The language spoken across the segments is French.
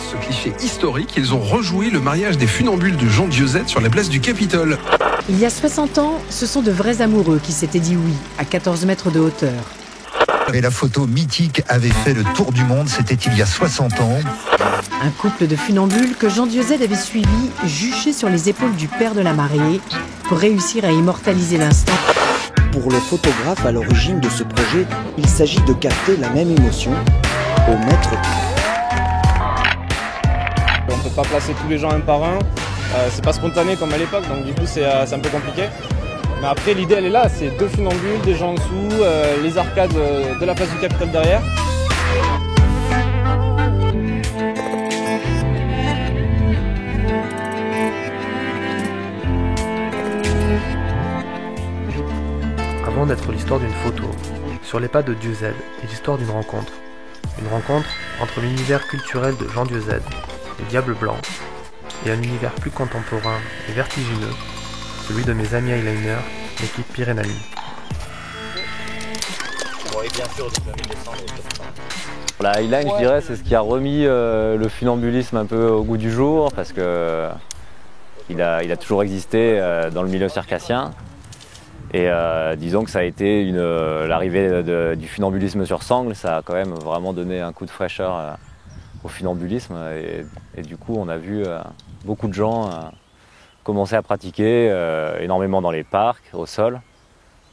ce cliché historique, ils ont rejoui le mariage des funambules de Jean Dieuset sur la place du Capitole. Il y a 60 ans, ce sont de vrais amoureux qui s'étaient dit oui, à 14 mètres de hauteur. Et la photo mythique avait fait le tour du monde, c'était il y a 60 ans. Un couple de funambules que Jean Dieuset avait suivi, juché sur les épaules du père de la mariée, pour réussir à immortaliser l'instant. Pour le photographe, à l'origine de ce projet, il s'agit de capter la même émotion au mètre près. On ne peut pas placer tous les gens un par un, c'est pas spontané comme à l'époque, donc du coup c'est un peu compliqué. Mais après l'idée elle est là, c'est 2 funambules, des gens en dessous, les arcades de la place du Capitole derrière. Avant d'être l'histoire d'une photo, sur les pas de Dieuset est l'histoire d'une rencontre. Une rencontre entre l'univers culturel de Jean Dieuset, le Diable Blanc, et un univers plus contemporain et vertigineux, celui de mes amis eyeliners, l'équipe Pyrénaline. La eyeline, je dirais, c'est ce qui a remis le funambulisme un peu au goût du jour, parce que il a toujours existé dans le milieu circassien. Et disons que ça a été l'arrivée du funambulisme sur sangle, ça a quand même vraiment donné un coup de fraîcheur au funambulisme. Et du coup, on a vu beaucoup de gens commencer à pratiquer énormément dans les parcs, au sol,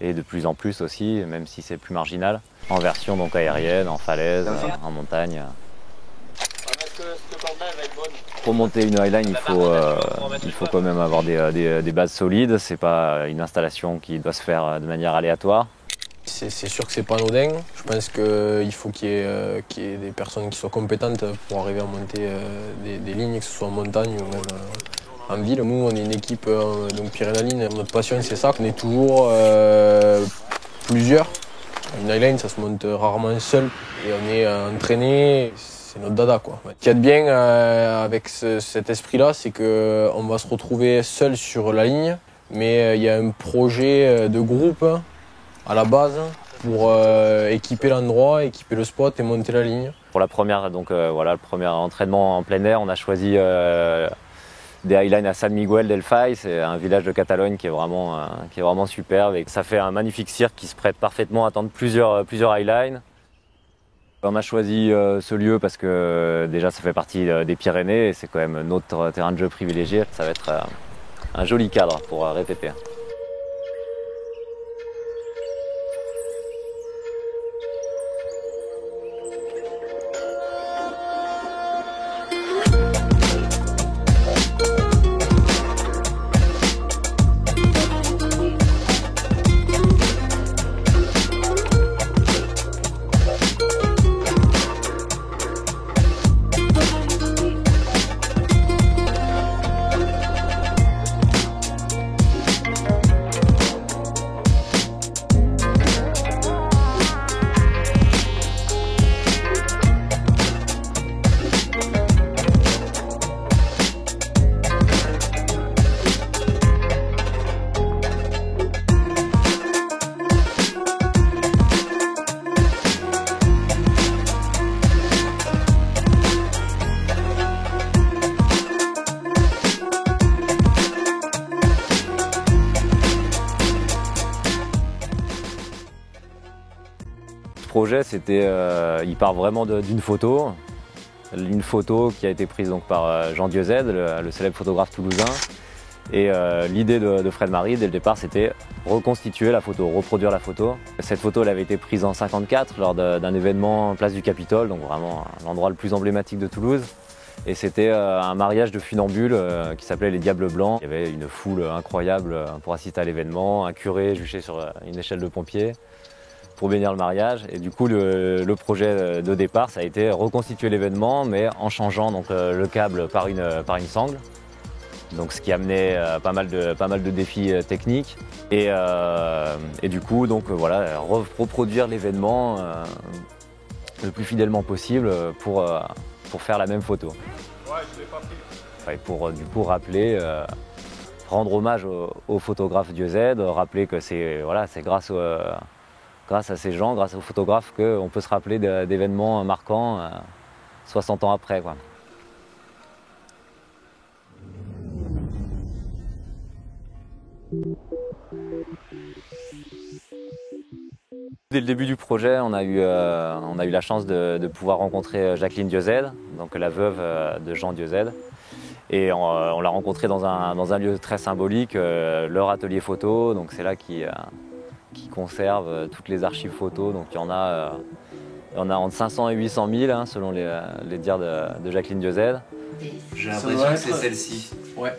et de plus en plus aussi, même si c'est plus marginal, en version donc aérienne, en falaise, en montagne. Pour monter une eyeline, il faut quand même avoir des bases solides. C'est pas une installation qui doit se faire de manière aléatoire. C'est sûr que c'est pas anodin. Je pense qu'il faut qu'il y ait des personnes qui soient compétentes pour arriver à monter des lignes, que ce soit en montagne ou même en ville. Nous, on est une équipe donc Pyrénaline. Notre passion, c'est ça. On est toujours plusieurs. Une eyeline, ça se monte rarement seul. Et on est entraîné. C'est notre dada, quoi. Ce qu'il y a de bien avec cet esprit-là, c'est qu'on va se retrouver seul sur la ligne, mais il y a un projet de groupe à la base pour équiper l'endroit, équiper le spot et monter la ligne. Pour la première, donc le premier entraînement en plein air, on a choisi des highlines à San Miguel del Fai. C'est un village de Catalogne qui est vraiment superbe et ça fait un magnifique cirque qui se prête parfaitement à tendre plusieurs highlines. On a choisi ce lieu parce que déjà ça fait partie des Pyrénées et c'est quand même notre terrain de jeu privilégié. Ça va être un joli cadre pour répéter. Le projet, il part vraiment d'une photo, une photo qui a été prise donc par Jean Dieuset, le célèbre photographe toulousain. Et l'idée de Fred Marie, dès le départ, c'était reconstituer la photo, reproduire la photo. Cette photo, elle avait été prise en 1954 lors d'un événement place du Capitole, donc vraiment l'endroit le plus emblématique de Toulouse. Et c'était un mariage de funambules qui s'appelait les Diables Blancs. Il y avait une foule incroyable pour assister à l'événement, un curé juché sur une échelle de pompier pour bénir le mariage. Et du coup, le projet de départ, ça a été reconstituer l'événement, mais en changeant donc, le câble par une sangle. Donc, ce qui amenait pas mal de défis techniques. Et du coup, donc, voilà, reproduire l'événement le plus fidèlement possible pour faire la même photo. Et pour du coup rappeler, rendre hommage au photographe Dieuset, rappeler que c'est grâce à ces gens, grâce aux photographes, qu'on peut se rappeler d'événements marquants 60 ans après, quoi. Dès le début du projet, on a eu la chance de pouvoir rencontrer Jacqueline Diozède, donc la veuve de Jean Diozède. Et on l'a rencontrée dans un lieu très symbolique, leur atelier photo. Donc c'est là qui conserve toutes les archives photos. Donc il y en a entre 500 et 800 000 hein, selon les dires de Jacqueline Diozède. J'ai l'impression que c'est celle-ci. Ouais.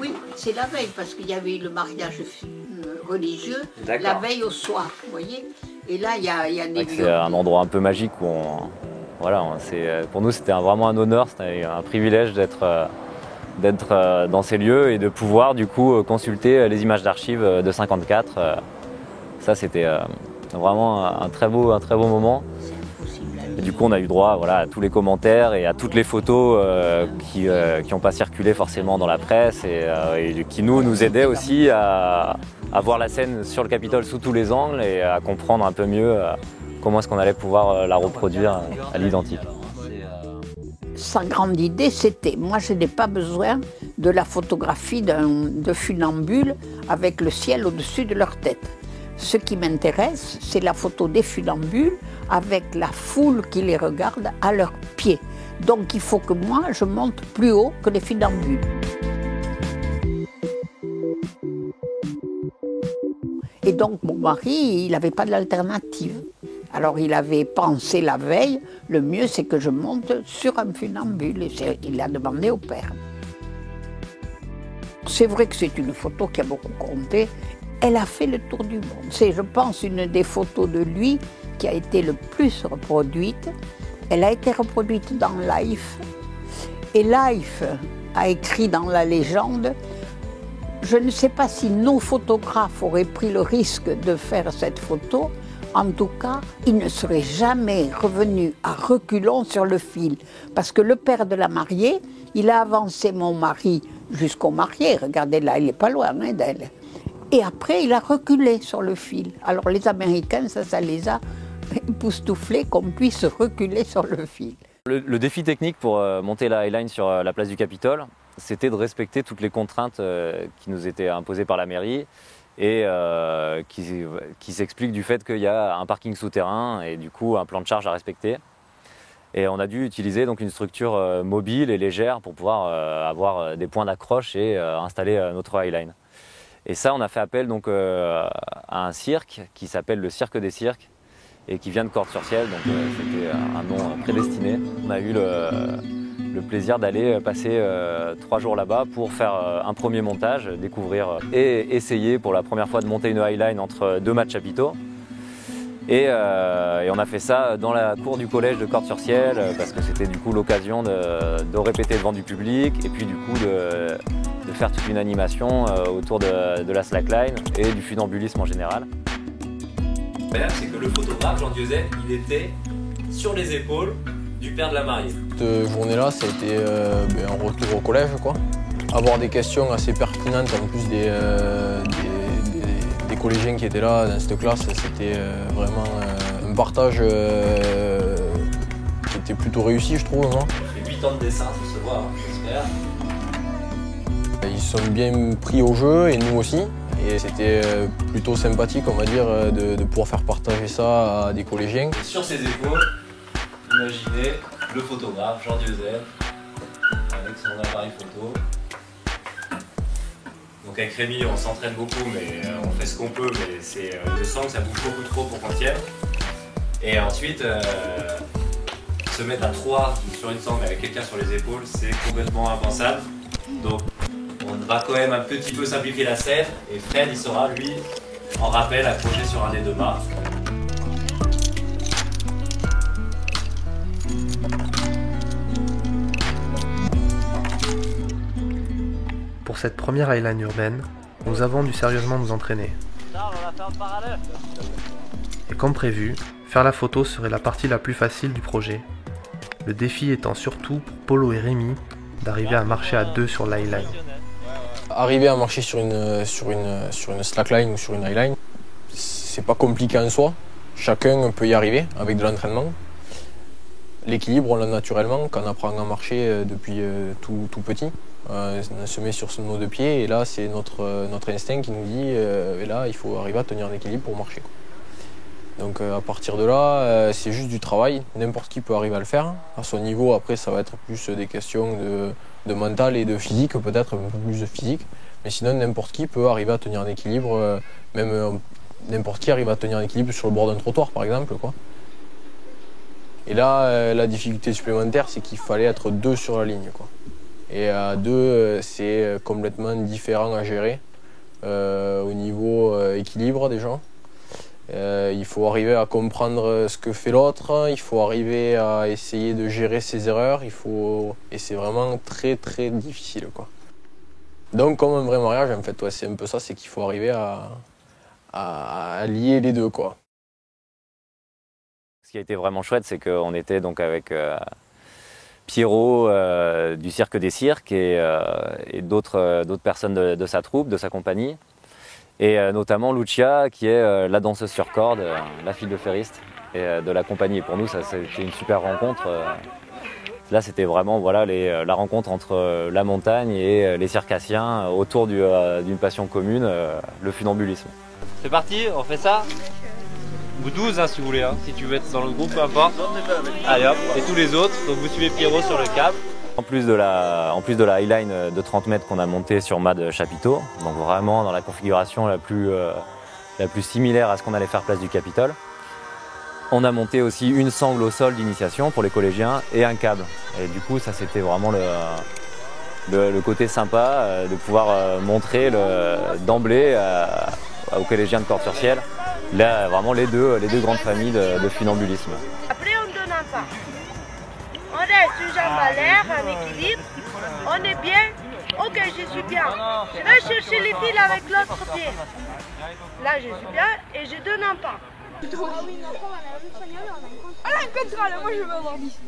Oui, c'est la veille parce qu'il y avait eu le mariage religieux la veille au soir, vous voyez. Et là, il y a des lieux. C'est un endroit un peu magique où pour nous, c'était vraiment un honneur, c'était un privilège d'être dans ces lieux et de pouvoir du coup consulter les images d'archives de 54. Ça, c'était vraiment un très beau moment. Et du coup, on a eu droit à tous les commentaires et à toutes les photos qui n'ont pas circulé forcément dans la presse et qui nous aidaient aussi à voir la scène sur le Capitole sous tous les angles et à comprendre un peu mieux comment est-ce qu'on allait pouvoir la reproduire à l'identique. Sa grande idée, c'était, moi je n'ai pas besoin de la photographie de funambules avec le ciel au-dessus de leur tête. Ce qui m'intéresse, c'est la photo des funambules avec la foule qui les regarde à leurs pieds. Donc il faut que moi, je monte plus haut que les funambules. Et donc mon mari, il n'avait pas d'alternative. Alors il avait pensé la veille, le mieux c'est que je monte sur un funambule. Et il l'a demandé au père. C'est vrai que c'est une photo qui a beaucoup compté. Elle a fait le tour du monde. C'est, je pense, une des photos de lui qui a été le plus reproduite. Elle a été reproduite dans Life. Et Life a écrit dans la légende, je ne sais pas si nos photographes auraient pris le risque de faire cette photo. En tout cas, il ne serait jamais revenu à reculons sur le fil. Parce que le père de la mariée, il a avancé mon mari jusqu'au marié. Regardez là, il n'est pas loin d'elle. Et après, il a reculé sur le fil. Alors les Américains, ça les a époustouflés qu'on puisse reculer sur le fil. Le défi technique pour monter la Highline sur la place du Capitole, c'était de respecter toutes les contraintes qui nous étaient imposées par la mairie et qui s'expliquent du fait qu'il y a un parking souterrain et du coup un plan de charge à respecter. Et on a dû utiliser donc une structure mobile et légère pour pouvoir avoir des points d'accroche et installer notre Highline. Et ça, on a fait appel donc à un cirque qui s'appelle le Cirque des Cirques et qui vient de Cordes-sur-Ciel, donc c'était un nom prédestiné. On a eu le plaisir d'aller passer 3 jours là-bas pour faire un premier montage, découvrir et essayer pour la première fois de monter une Highline entre 2 mâts de chapiteaux. Et on a fait ça dans la cour du collège de Cordes-sur-Ciel parce que c'était du coup l'occasion de répéter devant du public et puis du coup de faire toute une animation autour de la slackline et du funambulisme en général. C'est que le photographe Jean Diozède, il était sur les épaules du père de la mariée. Cette journée-là, ça a été un retour au collège, quoi. Avoir des questions assez pertinentes en plus des collégiens qui étaient là dans cette classe, c'était vraiment un partage qui était plutôt réussi, je trouve. Ça fait 8 ans de dessin, ça se voit, j'espère. Ils sont bien pris au jeu et nous aussi. Et c'était plutôt sympathique, on va dire, de pouvoir faire partager ça à des collégiens. Et sur ses épaules, imaginez le photographe Jean Diozède avec son appareil photo. Donc avec Rémi, on s'entraîne beaucoup, mais on fait ce qu'on peut, mais c'est le sang que ça bouge beaucoup trop pour qu'on tienne. Et ensuite, se mettre à 3 sur une sangle avec quelqu'un sur les épaules, c'est complètement impensable. Donc on va quand même un petit peu simplifier la scène et Fred il sera lui en rappel accroché sur un des 2 mâts. Pour cette première Highline urbaine, nous avons dû sérieusement nous entraîner. Et comme prévu, faire la photo serait la partie la plus facile du projet. Le défi étant surtout pour Polo et Rémi d'arriver à marcher à 2 sur la Highline. Arriver à marcher sur une slackline ou sur une highline, c'est pas compliqué en soi. Chacun peut y arriver avec de l'entraînement. L'équilibre, on l'a naturellement quand on apprend à marcher depuis tout petit. on se met sur nos deux pieds et là c'est notre instinct qui nous dit et là il faut arriver à tenir un équilibre pour marcher, quoi. Donc à partir de là, c'est juste du travail, n'importe qui peut arriver à le faire. À son niveau, après ça va être plus des questions de mental et de physique, peut-être un peu plus de physique. Mais sinon n'importe qui peut arriver à tenir un équilibre, même n'importe qui arrive à tenir un équilibre sur le bord d'un trottoir par exemple, quoi. Et là, la difficulté supplémentaire, c'est qu'il fallait être 2 sur la ligne, quoi. Et à 2, c'est complètement différent à gérer au niveau équilibre déjà. Il faut arriver à comprendre ce que fait l'autre, il faut arriver à essayer de gérer ses erreurs, et c'est vraiment très très difficile, quoi. Donc comme un vrai mariage, en fait, ouais, c'est un peu ça, c'est qu'il faut arriver à lier les deux, quoi. Ce qui a été vraiment chouette, c'est qu'on était donc avec Pierrot du Cirque des Cirques et d'autres personnes de sa troupe, de sa compagnie. Et notamment Lucia, qui est la danseuse sur corde, la fille de ferriste et de la compagnie. Et pour nous, ça c'était une super rencontre. Là, c'était vraiment voilà, la rencontre entre la montagne et les circassiens autour d'une passion commune, le funambulisme. C'est parti, on fait ça. Vous 12 hein, si vous voulez, hein. Si tu veux être dans le groupe, peu importe. Allez hop, et tous les autres, donc vous suivez Pierrot sur le câble. En plus de la highline de 30 mètres qu'on a montée sur Mad Chapiteau, donc vraiment dans la configuration la plus similaire à ce qu'on allait faire place du Capitole, on a monté aussi une sangle au sol d'initiation pour les collégiens et un câble. Et du coup, ça c'était vraiment le côté sympa de pouvoir montrer d'emblée aux collégiens de Cordes-sur-Ciel là, vraiment les deux grandes familles de funambulisme. Après, on donne un pas. On reste une jambe à l'air, en équilibre. On est bien. Ok, je suis bien. Je vais chercher les fils avec l'autre pied. Là, je suis bien et je donne un pas. Ah, la contrôle, moi je veux avoir 10.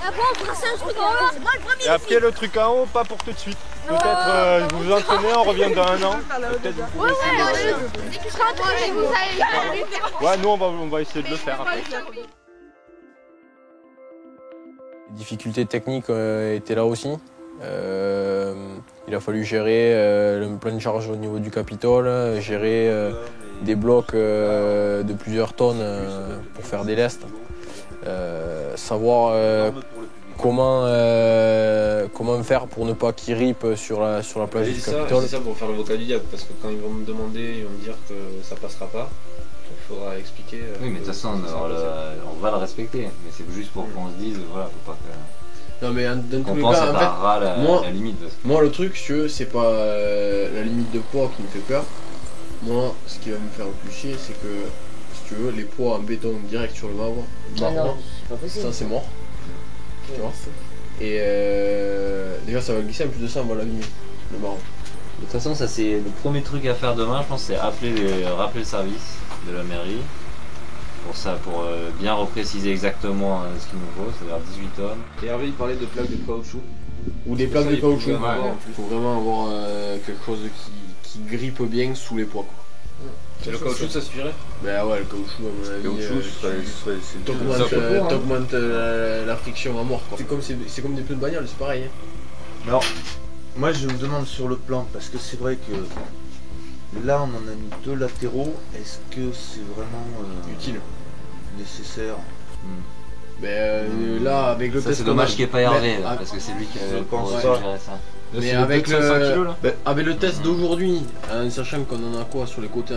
Après, on fera ça un truc en haut. C'est moi le premier. Et après, le truc en haut, pas pour tout de suite. Peut-être vous vous entraînez, on revient dans un an. Peut-être vous pouvez essayer. Ouais, nous on va essayer de le faire après. Les difficultés techniques étaient là aussi. Il a fallu gérer le plein de charge au niveau du Capitole, gérer des blocs de plusieurs tonnes pour faire des lestes. Savoir comment faire pour ne pas qu'ils ripent sur la plage du Capitole. C'est ça pour faire l'avocat du diable, parce que quand ils vont me demander, ils vont me dire que ça passera pas. Il faudra expliquer. Oui, mais de toute façon, on va le respecter, mais c'est juste pour qu'on se dise, voilà, faut pas que... Non mais dans tous les pense cas, en fait, la limite. Moi le truc, si tu veux, c'est pas la limite de poids qui me fait peur. Moi, ce qui va me faire le plus chier, c'est que, si tu veux, les poids en béton direct sur le marbre, ça c'est mort. Tu vois. Et déjà ça va glisser, en plus de ça, on va l'abîmer, le marbre. De toute façon, ça c'est le premier truc à faire demain, je pense, c'est rappeler le service de la mairie. Pour bien repréciser exactement ce qu'il nous faut, c'est-à-dire 18 tonnes. Et Hervé il parlait de plaques de caoutchouc. Ou des plaques de caoutchouc. Il faut vraiment avoir quelque chose qui grippe bien sous les poids, quoi. Et le caoutchouc ça suffirait? Ben ouais, le caoutchouc à mon avis, t'augmentes la friction à mort, quoi. C'est comme des pneus de bagnole, c'est pareil. Hein. Alors, moi je me demande sur le plan, parce que c'est vrai que là on en a mis 2 latéraux, est-ce que c'est vraiment utile, nécessaire? Là avec le ça, test, c'est dommage qu'il n'y ait pas Hervé là, parce que c'est lui qui pense gérer ça. Mais avec le test d'aujourd'hui, en sachant qu'on en a quoi sur les côtés,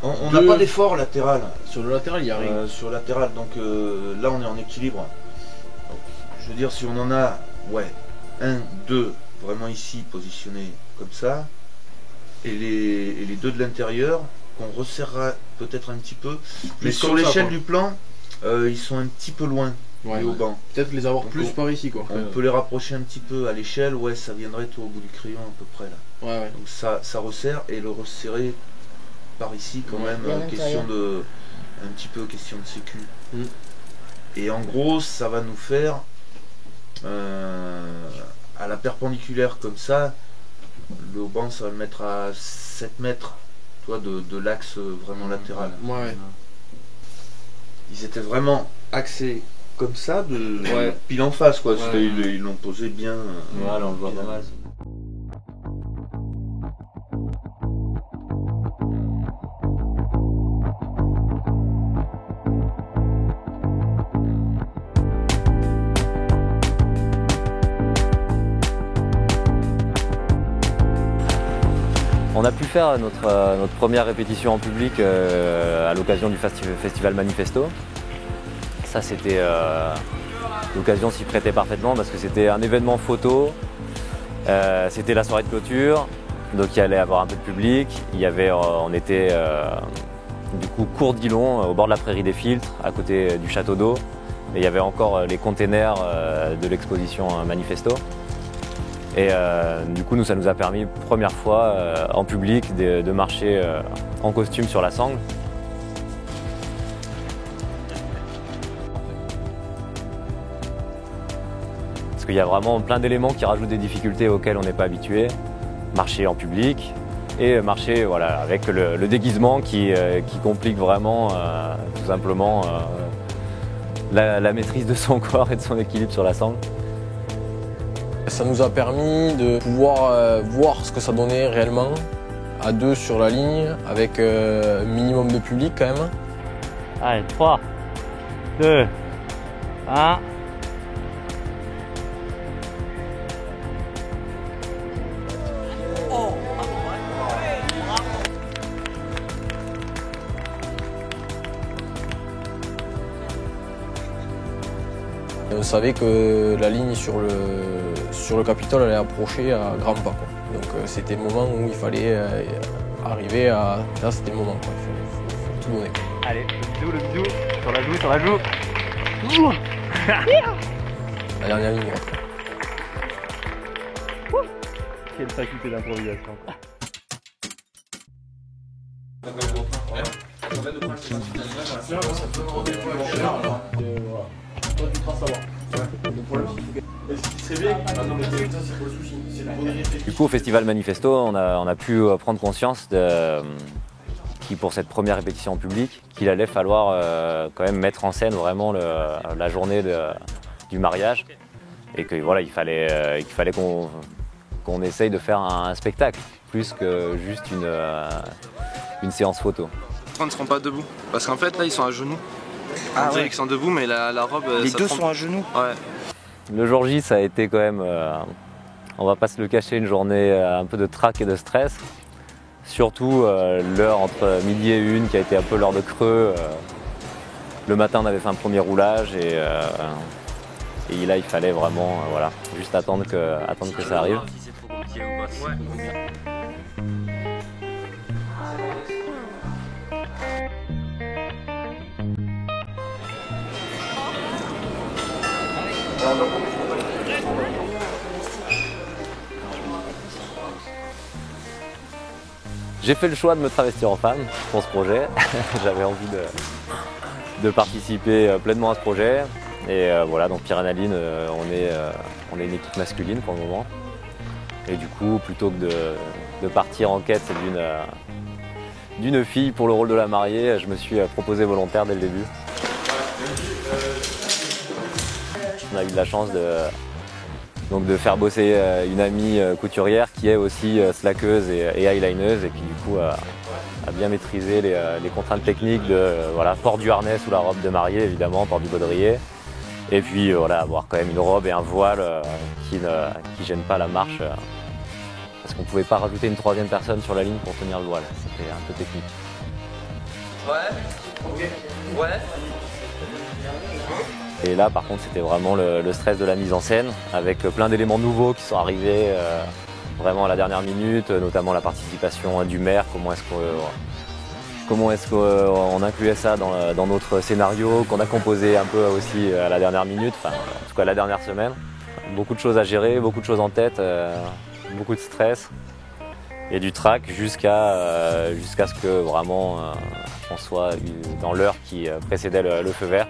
on n'a pas d'effort latéral. Sur le latéral, il n'y a rien. Sur le latéral, donc là on est en équilibre. Donc, je veux dire, si on en a, 1, 2, vraiment ici positionnés comme ça, et les 2 de l'intérieur, qu'on resserrera peut-être un petit peu. Mais sur l'échelle du plan, ils sont un petit peu loin. Au banc. Peut-être les avoir donc plus par ici, quoi. On peut les rapprocher un petit peu à l'échelle, ça viendrait tout au bout du crayon à peu près là. Donc ça resserre, et le resserrer par ici quand même, question de sécu. Et en gros ça va nous faire à la perpendiculaire comme ça, le banc ça va le mettre à 7 mètres, toi, de l'axe vraiment latéral. ils étaient vraiment axés comme ça, pile en face, quoi. Ouais. Ils l'ont posé bien. Ouais, là, on le voit pas mal. On a pu faire notre première répétition en public à l'occasion du festival Manifesto. Ça, c'était l'occasion s'y prêtait parfaitement parce que c'était un événement photo. C'était la soirée de clôture, donc il allait y avoir un peu de public. On était du coup cours d'Ilon, au bord de la prairie des Filtres, à côté du château d'eau. Et il y avait encore les containers de l'exposition Manifesto. Et du coup, ça nous a permis, première fois en public, de marcher en costume sur la sangle. Parce qu'il y a vraiment plein d'éléments qui rajoutent des difficultés auxquelles on n'est pas habitué. Marcher en public et marcher avec le déguisement qui complique vraiment tout simplement la maîtrise de son corps et de son équilibre sur la sangle. Ça nous a permis de pouvoir voir ce que ça donnait réellement à deux sur la ligne avec un minimum de public quand même. Allez, 3, 2, 1. On savait que la ligne sur le Capitole allait approcher à grands pas, quoi. Donc c'était le moment où il fallait arriver à... Là c'était le moment, quoi. Il faut tout donner, quoi. Allez, le bisou, sur la joue. La dernière ligne, après. Quelle faculté d'improvisation. Du coup, au festival Manifesto, on a pu prendre conscience pour cette première répétition en public, qu'il allait falloir quand même mettre en scène vraiment la journée du mariage et que voilà, il fallait qu'on essaye de faire un spectacle plus que juste une séance photo. On ne se rend pas debout parce qu'en fait là ils sont à genoux. On dirait qu'ils sont debout mais la robe. Les deux sont à genoux. Ouais. Le jour J, ça a été quand même, on va pas se le cacher, une journée un peu de trac et de stress. Surtout l'heure entre midi et 1 qui a été un peu l'heure de creux. Le matin, on avait fait un premier roulage et là, il fallait vraiment juste attendre que ça arrive. J'ai fait le choix de me travestir en femme pour ce projet. J'avais envie de participer pleinement à ce projet. Et voilà, donc Pyrénaline, on est une équipe masculine pour le moment. Et du coup, plutôt que de partir en quête d'une fille pour le rôle de la mariée, je me suis proposé volontaire dès le début. On a eu de la chance de faire bosser une amie couturière qui est aussi slackeuse et eyelineuse et qui du coup a bien maîtrisé les contraintes techniques de port du harnais sous la robe de mariée évidemment, port du baudrier. Et puis avoir quand même une robe et un voile qui gênent pas la marche parce qu'on pouvait pas rajouter une troisième personne sur la ligne pour tenir le voile, c'était un peu technique. Ouais, ok, ouais. Et là par contre c'était vraiment le stress de la mise en scène avec plein d'éléments nouveaux qui sont arrivés vraiment à la dernière minute, notamment la participation du maire, comment est-ce qu'on incluait ça dans notre scénario qu'on a composé un peu aussi à la dernière minute, enfin en tout cas la dernière semaine. Beaucoup de choses à gérer, beaucoup de choses en tête, beaucoup de stress et du trac jusqu'à ce que vraiment on soit dans l'heure qui précédait le feu vert.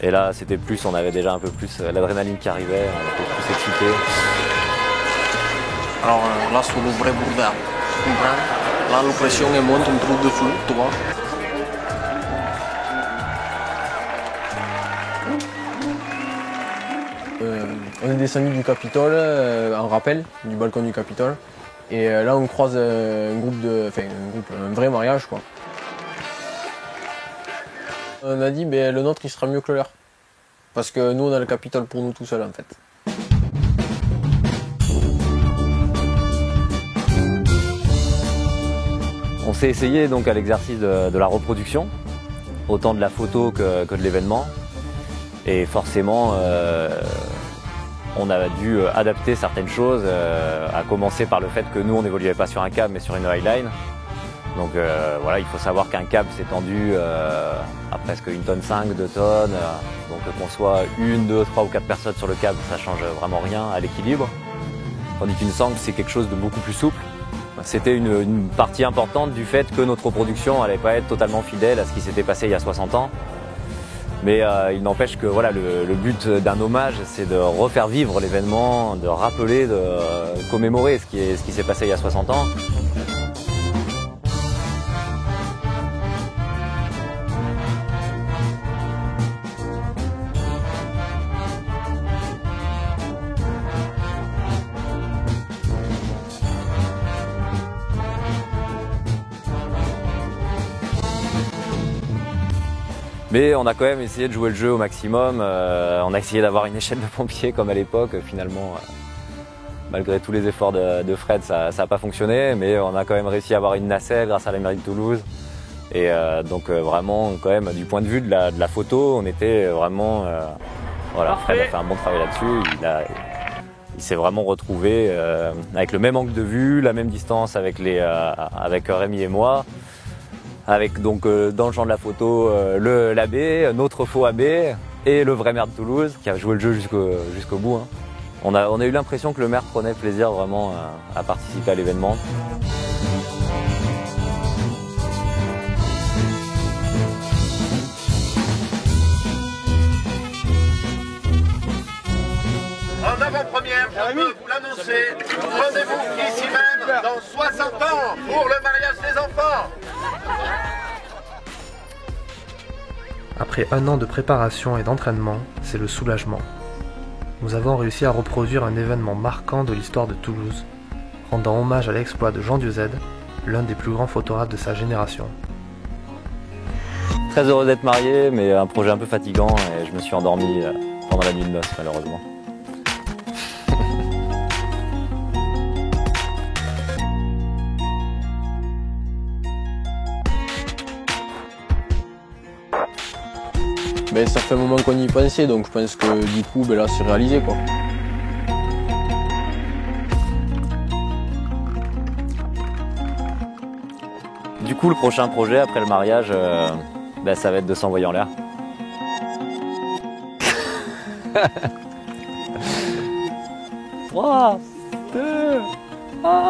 Et là, c'était plus, on avait déjà un peu plus l'adrénaline qui arrivait, on était plus excités. Alors là, c'est le vrai bordel, tu comprends? Là, l'oppression, elle monte, on trouve de fou, tu vois. On est descendu du Capitole en rappel du balcon du Capitole. Et là on croise un vrai mariage quoi. On a dit le nôtre il sera mieux que le leur. Parce que nous on a le Capitole pour nous tout seuls en fait. On s'est essayé donc à l'exercice de la reproduction, autant de la photo que de l'événement. Et forcément, on a dû adapter certaines choses, à commencer par le fait que nous on n'évoluait pas sur un câble mais sur une highline. Donc voilà, il faut savoir qu'un câble s'est tendu à presque 1,5 tonne, 2 tonnes. Donc qu'on soit 1, 2, 3 ou 4 personnes sur le câble, ça change vraiment rien à l'équilibre. Tandis qu'une sangle, c'est quelque chose de beaucoup plus souple. C'était une partie importante du fait que notre reproduction n'allait pas être totalement fidèle à ce qui s'était passé il y a 60 ans. Mais il n'empêche que voilà, le but d'un hommage, c'est de refaire vivre l'événement, de rappeler, de commémorer ce qui s'est passé il y a 60 ans. Mais on a quand même essayé de jouer le jeu au maximum. On a essayé d'avoir une échelle de pompiers comme à l'époque. Finalement, malgré tous les efforts de Fred, ça n'a pas fonctionné. Mais on a quand même réussi à avoir une nacelle grâce à la mairie de Toulouse. Et donc vraiment, quand même, du point de vue de la photo, on était vraiment... voilà, Fred a fait un bon travail là-dessus. Il s'est vraiment retrouvé avec le même angle de vue, la même distance avec Rémi et moi. Avec donc dans le champ de la photo l'abbé, notre faux abbé et le vrai maire de Toulouse qui a joué le jeu jusqu'au bout. Hein. On a eu l'impression que le maire prenait plaisir vraiment à participer à l'événement. En avant-première, je peux vous l'annoncer, rendez-vous ici même dans 60 ans pour le mariage des enfants. Après un an de préparation et d'entraînement, c'est le soulagement. Nous avons réussi à reproduire un événement marquant de l'histoire de Toulouse, rendant hommage à l'exploit de Jean Dieuzzède, l'un des plus grands photographes de sa génération. Très heureux d'être marié, mais un projet un peu fatigant et je me suis endormi pendant la nuit de noces malheureusement. Ça fait un moment qu'on y pensait, donc je pense que du coup là c'est réalisé quoi. Du coup le prochain projet après le mariage, ça va être de s'envoyer en l'air. 3, 2, 1...